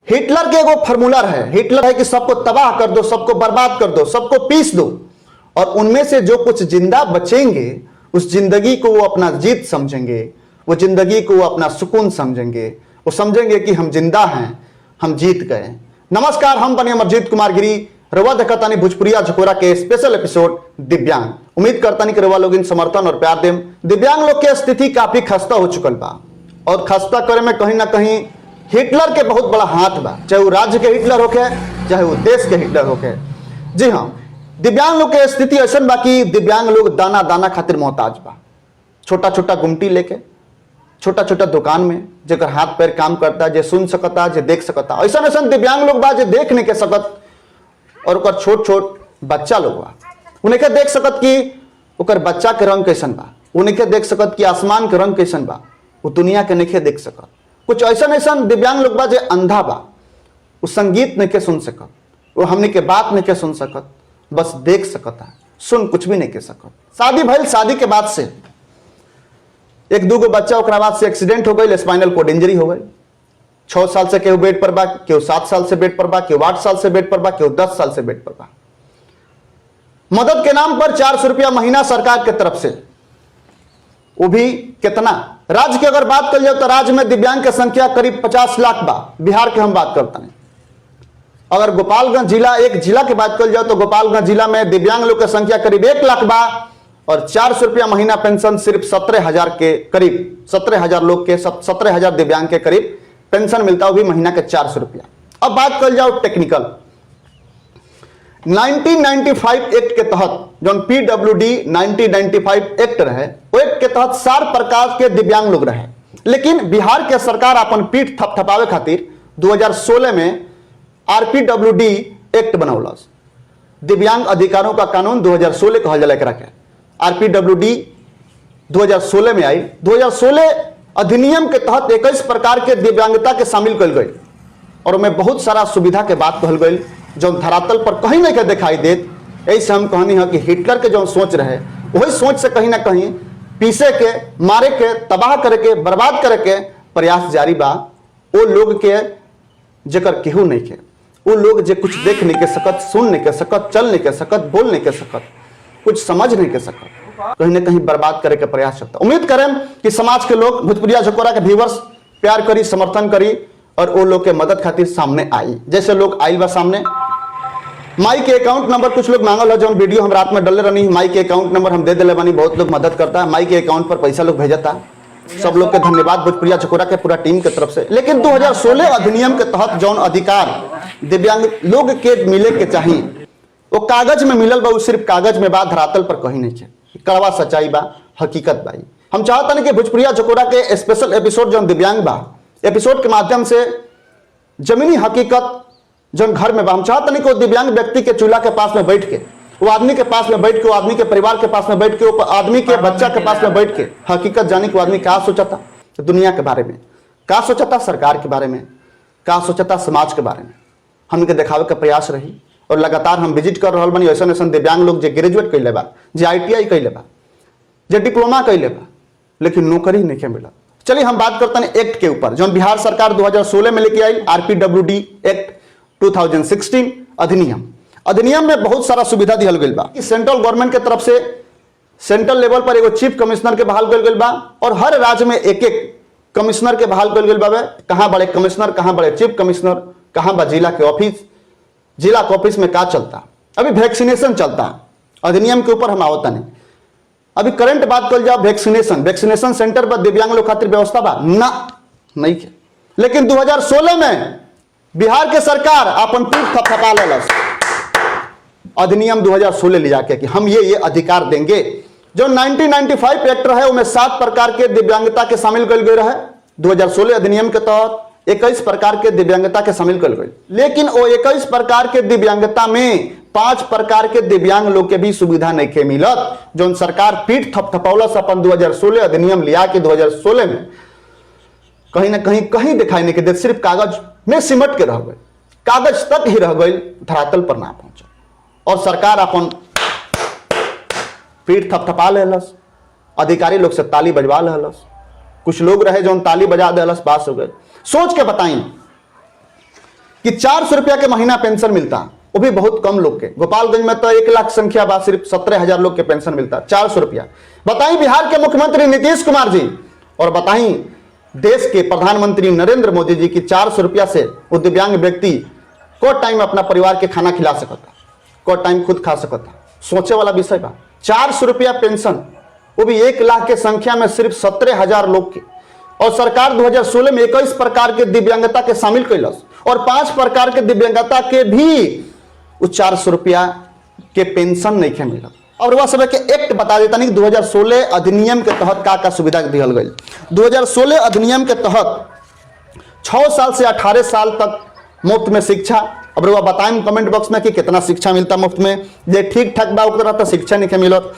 Hitler के एगो formula है, हिटलर है कि सबको तबाह कर दो, सबको बर्बाद कर दो, सबको पीस दो, और उनमें से जो कुछ जिंदा बचेंगे उस जिंदगी को वो अपना जीत समझेंगे, वो जिंदगी को वो अपना सुकून समझेंगे, वो समझेंगे कि हम जिंदा हैं, हम जीत गए। नमस्कार, हम बने अमरजीत कुमार गिरी, रवा देखतानी भोजपुरिया झकोरा के स्पेशल एपिसोड दिव्यांग। उम्मीद करता नहीं कि रवा लोग इन समर्थन और प्यार देम। दिव्यांग लोग के स्थिति काफी खस्ता हो चुकल बा, और खस्ता करे में कहीं ना कहीं हिटलर के बहुत बड़ा हाथ बा, चाहे वो राज्य के हिटलर होके, चाहे वो देश के हिटलर होके। जी हाँ, दिव्यांग लोग के स्थिति ऐसा बा कि दिव्यांग लोग दाना दाना खातिर मोहताज बा। छोटा छोटा गुमटी लेके, छोटा छोटा दुकान में, जेकर हाथ पैर काम करता, जे सुन सकता, जे देख सकता, ऐसा ऐसा दिव्यांग लोग बा जे देख नहीं के सकत, और ओकर छोट छोट बच्चा लोग बा, उन्हें के देख सकत कि ओकर बच्चा के रंग कैसन बा, उन्हें के देख सकत कि आसमान के रंग कैसन बा, वो दुनिया के नहीं देख सकत। कुछ ऐसा ऐसा दिव्यांग लोग बा जे अंधा बा, वो संगीत नहीं के सुन सकत, वो हमने के बात नहीं के सुन सकत, बस देख सकता, सुन कुछ भी नहीं के सकत। शादी भइल, शादी के बाद से एक दूगो बच्चा, ओकरा बाद से एक्सीडेंट हो गई, स्पाइनल कोड इंजरी हो गई। 6 साल से केहू बेड पर बा, केहू 7 साल से बेड पर बा, केहू 8 साल से बेड पर बा, केहू 10 साल से बेड पर बा। मदद के नाम पर 400 रुपया महीना सरकार के तरफ से, वो भी कितना। राज्य की अगर बात कर जाए तो राज्य में दिव्यांग की संख्या करीब 50 लाख बा। बिहार के हम बात करते हैं। अगर गोपालगंज जिला, एक जिला की बात कर जाए तो गोपालगंज जिला में दिव्यांग लोग की संख्या करीब 1 लाख बा, और 400 रुपया महीना पेंशन सिर्फ 17,000 के करीब, 17,000 लोग के, 17,000 दिव्यांग के करीब पेंशन मिलता है, वो भी महीना के 400 रुपया। अब बात कर जाओ टेक्निकल, 1995 एक्ट के तहत, जो PWD 1995 एक्ट रहे, वो एक्ट के तहत 4 प्रकार के दिव्यांग लोग रहे। लेकिन बिहार के सरकार अपन पीठ थपथपावे खातिर 2016 में RPWD एक्ट बनौलस, दिव्यांग अधिकारों का कानून 2016 कहल जाला एकरा के। RPWD 2016 में आई। 2016 अधिनियम के तहत 21 प्रकार के दिव्यांगता के शामिल कल गई, और उनमें बहुत सारा सुविधा के बात कहल गई जो धरातल पर कहीं नहीं के दिखाई देत। ऐसे हम कहनी है कि हिटलर के जो सोच रहे, वही सोच से कहीं ना कहीं पीसे के, मारे के, तबाह करे के, बर्बाद करे के प्रयास जारी बा। वो लोग के जेकर केहू नहीं के, वो लोग जे कुछ देख नहीं के सकत, सुन नहीं के सकत, चल नहीं के सकत, बोल नहीं के सकत, कुछ समझ नहीं के सकत, कहीं ना कहीं बर्बाद करे के प्रयास चलता। उम्मीद करें कि समाज के लोग, भोजपुरिया झकोरा के व्यूवर्स प्यार करी, समर्थन करी, और वो लोग के मदद खातिर सामने आई। जैसे लोग आइल बा सामने, माई के अकाउंट नंबर कुछ लोग मांगल है, जो वीडियो हम रात में डले रहनी, माई के अकाउंट नंबर हम दे दिले बानी, बहुत लोग मदद करता है, माई के अकाउंट पर पैसा लोग भेजता। सब लोग के धन्यवाद भोजपुरिया झकोरा के पूरा टीम के तरफ से। लेकिन 2016 अधिनियम के तहत जौन अधिकार दिव्यांग लोग के मिले के चाहिए, वो कागज में मिलल बा, वो सिर्फ कागज में बा, धरातल पर कहीं नहीं है। कड़वा सच्चाई बा, हकीकत बा। हम चाहता नहीं कि भोजपुरिया झकोरा के स्पेशल एपिसोड जो दिव्यांग बा, एपिसोड के माध्यम से जमीनी हकीकत जो घर में बा, हम चाहते नहीं कि वो दिव्यांग व्यक्ति के चूल्हा के पास में बैठ के, वो आदमी के पास में बैठ के, वो आदमी के परिवार के पास में बैठ के, वो आदमी के बच्चा के पास में बैठ के हकीकत जाने कि वो आदमी क्या सोचता दुनिया के बारे में, क्या सोचता सरकार के बारे में, क्या सोचता समाज के बारे में, हमके दिखावे का प्रयास रही। और लगातार हम विजिट कर रहा बनी ऐसा ऐसा दिव्यांग लोग जो ग्रेजुएट कैले बा, जो ITI कैले बा, जो डिप्लोमा कैले बा, लेकिन नौकरी नहीं के मिला। चलिए हम बात करते हैं एक्ट के ऊपर, जो बिहार सरकार 2016 में लेके आई, RPWD एक्ट 2016 अधिनियम। अधिनियम में बहुत सारा सुविधा दिहल गई बा। सेंट्रल गवर्नमेंट के तरफ से सेंट्रल लेवल पर एगो चीफ कमिश्नर के बहाल कल गई बा, और हर राज्य में एक एक कमिश्नर के बहाल कल गई बा। कहाँ बड़े कमिश्नर, कहाँ बड़े चीफ कमिश्नर, कहाँ बा जिला के ऑफिस, जिला के ऑफिस में क्या चलता। अभी वैक्सीनेशन चलता, अधिनियम के ऊपर हम आवता नहीं। अभी करंट बात कर जाओ, वैक्सीनेशन सेंटर पर दिव्यांग लोग खातिर व्यवस्था बा ना, नहीं के। लेकिन 2016 में बिहार के सरकार अपन पीठ थपथपा लेलस, अधिनियम 2016 ले जाके कि हम ये अधिकार देंगे। जो 1995 एक्ट रहे, उनमें 7 प्रकार के दिव्यांगता के शामिल कल गए रहे। 2016 अधिनियम के तहत 21 प्रकार के दिव्यांगता के शामिल कल गई। लेकिन वो 21 प्रकार के दिव्यांगता में 5 प्रकार के दिव्यांग लोग के भी सुविधा नहीं के मिलत, जो सरकार पीठ थपथपौलस अपन 2016 अधिनियम लिया के 2016 में कहीं ना कहीं दिखाई नहीं के दे, सिर्फ कागज में सिमट के रह गए, कागज तक ही रह गई, धरातल पर ना पहुंचा। और सरकार अपन पीठ थपथपा लेलस, अधिकारी लोग से ताली बजवा लेलस। कुछ लोग रहे जो ताली बजा देलस, पास हो गए। सोच के बताई कि 400 रुपया के महीना पेंशन मिलता, वो भी बहुत कम लोग के। गोपालगंज में तो 1 लाख संख्या बा, सिर्फ 17,000 लोग के पेंशन मिलता, 400 रुपया। बताई बिहार के मुख्यमंत्री नीतीश कुमार जी और बताई देश के प्रधानमंत्री नरेंद्र मोदी जी की 400 रुपया से वो दिव्यांग व्यक्ति को टाइम अपना परिवार के खाना खिला सकता, को टाइम खुद खा सकता। सोचे वाला विषय बा। 400 रुपया पेंशन, वो भी 1 लाख के संख्या में सिर्फ 17,000 लोग के। और सरकार 2016 में 21 प्रकार के दिव्यांगता के शामिल कैलस और 5 प्रकार के दिव्यांगता के भी वो 400 रुपया के पेंशन नहीं के मिलल। और वह सब के एक्ट बता देता नहीं 2016 अधिनियम के तहत का सुविधा दिहल गई। 2016 अधिनियम के तहत 6 साल से 18 साल तक मुफ्त में शिक्षा। अब वह बताएं कमेंट बॉक्स में कि कितना शिक्षा मिलता मुफ्त में, जे ठीक ठाक बा उतना तो शिक्षा नहीं मिलत।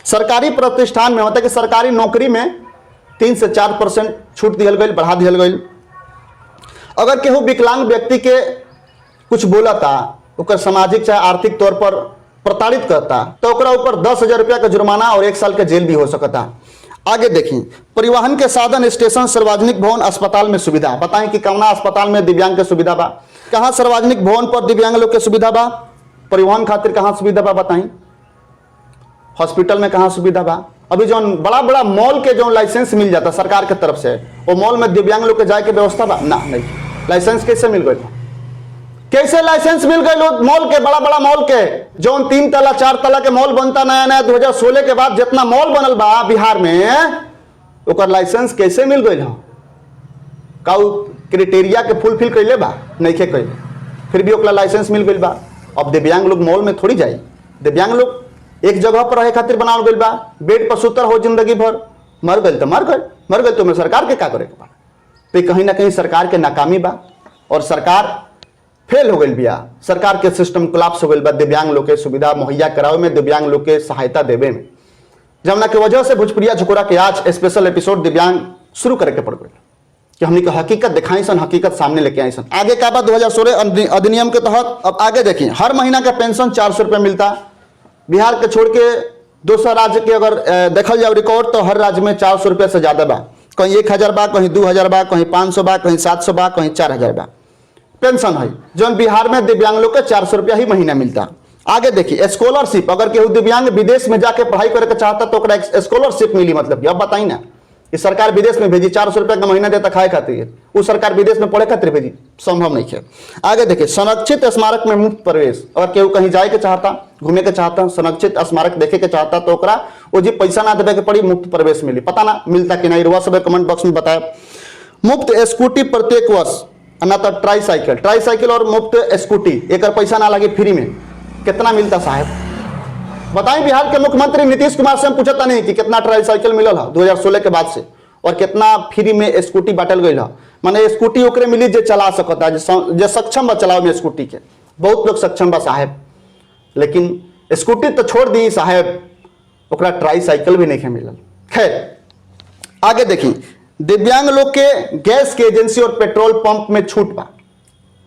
सरकारी प्रतिष्ठान में होता कि सरकारी नौकरी में 3 से 4% छूट दिहल गई, बढ़ा दिहल गई। अगर केहू विकलांग व्यक्ति के कुछ बोला था, ओकर सामाजिक चाहे आर्थिक तौर पर प्रताड़ित करता, तो ओकरा ऊपर 10,000 रुपया का जुर्माना और 1 साल के जेल भी हो सकता। आगे देखिए, परिवहन के साधन, स्टेशन, सार्वजनिक भवन, अस्पताल में सुविधा। बताएं कि कौना अस्पताल में दिव्यांग के सुविधा बा, कहाँ सार्वजनिक भवन पर दिव्यांग लोग के सुविधा बा, परिवहन खातिर कहाँ सुविधा बा, बताएं हॉस्पिटल में कहाँ सुविधा बा। अभी जो बड़ा बड़ा मॉल के जो लाइसेंस मिल जाता सरकार के तरफ से, वो मॉल में दिव्यांग लोग के जाए के व्यवस्था बा ना? नहीं। लाइसेंस कैसे मिल गई? कैसे लाइसेंस मिल गए लोग मॉल के, बड़ा बड़ा मॉल के, जो 3 तला 4 तला के मॉल बनता नया नया 2016 के बाद जितना मॉल बनल बा बिहार में, ओकर लाइसेंस कैसे मिल गई? का क्राइटेरिया के फुलफिल कैले बा? नहीं के कैले, फिर भी ओकरा लाइसेंस मिल गई बा। अब दिव्यांग लोग मॉल में थोड़ी जाए, दिव्यांग लोग एक जगह पर रहे खातिर बनावल गई बा, बेड पर सुतर हो जिंदगी भर, मर गए तो मर गए, मर गए तो सरकार के क्या करे के बा? तो कहीं ना कहीं सरकार के नाकामी बा और सरकार फेल हो गई बिया। सरकार के सिस्टम कोलैप्स हो गई बा दिव्यांग लोग के सुविधा मुहैया करावे में, दिव्यांग लोग के सहायता देवे में। जमुना के वजह से भोजपुरिया झकोरा के आज स्पेशल एपिसोड दिव्यांग शुरू करे के पड़ गई कि हमने का हकीकत दिखाई सन, हकीकत सामने लेके आई सन। आगे का बात 2016 अधिनियम के तहत। अब आगे देखिए, हर महीना का पेंशन 400 रुपया मिलता। बिहार के छोड़ के दूसरा राज्य के अगर देखल जाए रिकॉर्ड, तो हर राज्य में 400 रुपया से ज्यादा बा। कहीं 1,000 बा, कहीं 2,000 बा, कहीं 500 बा, कहीं 700 बा, कहीं 4,000 बा पेंशन है। जो बिहार में दिव्यांग लोग के 400 रुपया ही महीना मिलता। आगे देखिए, स्कॉलरशिप, अगर केहू दिव्यांग विदेश में जाके पढ़ाई करे के चाहता तो ओकरा स्कॉलरशिप मिली। मतलब अब बताई ना, ये सरकार विदेश में भेजी 400 रुपया का महीना देता खाए खातिर, वो सरकार विदेश में पढ़े खातिर भेजी, संभव नहीं है। आगे देखिए, संरक्षित स्मारक में मुफ्त प्रवेश। अगर केहू कहीं जाए के चाहता, घूमे के चाहता, संरक्षित स्मारक देखे के चाहता, तो ओकरा वो जी पैसा ना देवे के पड़ी, मुफ्त प्रवेश मिली। पता ना मिलता कि नहीं, रुआ सब कमेंट बॉक्स में बताया। मुफ्त स्कूटी प्रत्येक वर्ष, ना तो ट्राईसाइकिल और मुफ्त स्कूटी, एक पैसा ना लगे, फ्री में। कितना मिलता साहब बताएं? बिहार के मुख्यमंत्री नीतीश कुमार से हम पूछता नहीं कि कितना ट्राईसाइकिल मिलल है 2016 के बाद से, और कितना फ्री में स्कूटी बांटल गई है। माने स्कूटी ओकरे मिली जो चला सकता है, जो सक्षम बा चलावे में स्कूटी के। बहुत लोग सक्षम बा साहब, लेकिन स्कूटी तो छोड़ दी साहब, ओकरा ट्राईसाइकिल भी नहीं मिलल। खैर आगे देखिए, दिव्यांग लोग के गैस के एजेंसी और पेट्रोल पंप में छूट बा।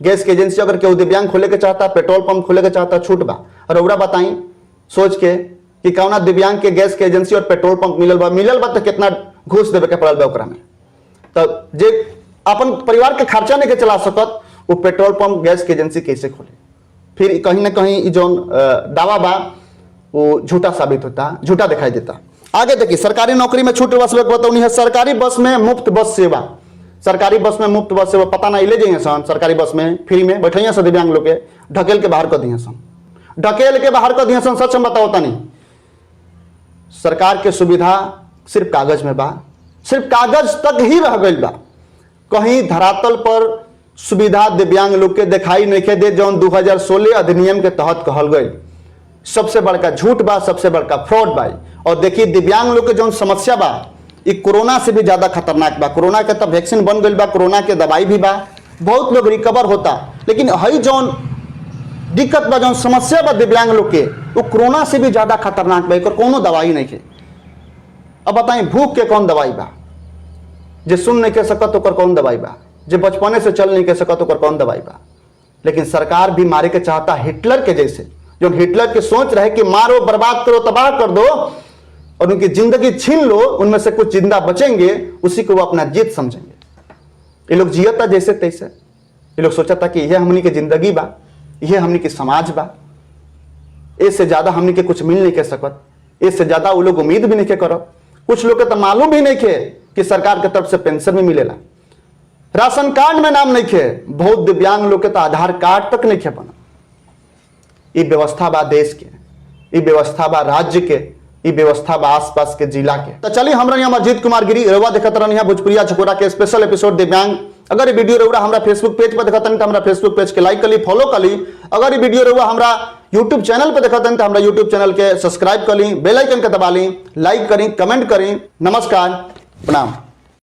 गैस के एजेंसी अगर केहू दिव्यांग खोले के चाहता, पेट्रोल पंप खोले के चाहता, छूट बा। और ओकरा बताई सोच के कि कौना दिव्यांग के गैस के एजेंसी और पेट्रोल पंप मिलल बा तो कितना घूस देवे के पड़ल बा ओकरा में। तो जे अपन परिवार के खर्चा नहीं के चला सकत, वो पेट्रोल पंप गैस के एजेंसी कैसे खोले? फिर कहीं ना कहीं जो दावा बा वो झूठा साबित होता, झूठा दिखाई देता। आगे देखिए, सरकारी नौकरी में छूट बताऊनी है। सरकारी बस में मुफ्त बस सेवा, सरकारी बस में मुफ्त बस सेवा। पता नहीं ले जाइए सन सरकारी बस में, फ्री में बैठिए सन दिव्यांग लोग के, ढकेल के बाहर कर दिए सन, ढकेल के बाहर कर दिए सन। सच हम बताओ नहीं, सरकार के सुविधा सिर्फ कागज में बा, सिर्फ कागज तक ही रह गई बा। कहीं धरातल पर सुविधा दिव्यांग लोग के दिखाई नहीं के दे, जो 2016 अधिनियम के तहत कहल गई। सबसे बड़का झूठ बा, सबसे बड़का फ्रॉड बा। और देखिए, दिव्यांग लोग के जो समस्या बा, ये कोरोना से भी ज्यादा खतरनाक बा। कोरोना के तो वैक्सीन बन गई बा, कोरोना के दवाई भी बा, बहुत लोग रिकवर होता, लेकिन हई जो दिक्कत बा, जो समस्या बा दिव्यांग लोग के, वो कोरोना से भी ज्यादा खतरनाक बा। कोनो दवाई नहीं के। अब बताइए, भूख के कौन दवाई बा? जे सुन नहीं के सकत ओकर कौन दवाई बा? जे बचपने से चल नहीं के सकत ओकर कौन दवाई बा? लेकिन सरकार भी मारे के चाहता हिटलर के जैसे, जो हिटलर की सोच रहे कि मारो, बर्बाद करो, तबाह कर दो और उनकी जिंदगी छीन लो, उनमें से कुछ जिंदा बचेंगे, उसी को वो अपना जीत समझेंगे। ये लोग जियता जैसे तैसे, ये लोग सोचता कि यह हमनी के जिंदगी बा, यह हमनी के समाज बा, इससे ज्यादा हमनी के कुछ मिल नहीं के सकत, इससे ज्यादा वो लोग उम्मीद भी नहीं के करब। कुछ लोग के तो मालूम भी नहीं खे कि सरकार के तरफ से पेंशन भी मिलेला, राशन कार्ड में नाम नहीं खे, बहुत दिव्यांग लोग के तो आधार कार्ड तक नहीं खे बना। ये व्यवस्था बा देश के, ये व्यवस्था बा राज्य के, ये व्यवस्था बा आसपास के जिला के। तो चलिए हमरा यहाँ अजीत कुमार गिरी रउआ देखत रहनी है भोजपुरिया चकोरा के स्पेशल एपिसोड दिव्यांग। अगर ये वीडियो रउआ हमरा फेसबुक पेज पर देखत रहनी तो हमरा फेसबुक पेज के लाइक करी, फॉलो करी। अगर ये वीडियो रउआ हमरा यूट्यूब चैनल पर देखत रहनी तो हमरा यूट्यूब चैनल के सब्सक्राइब करी, बेल आइकन के दबा ली, लाइक करी, कमेंट करी। नमस्कार, प्रणाम।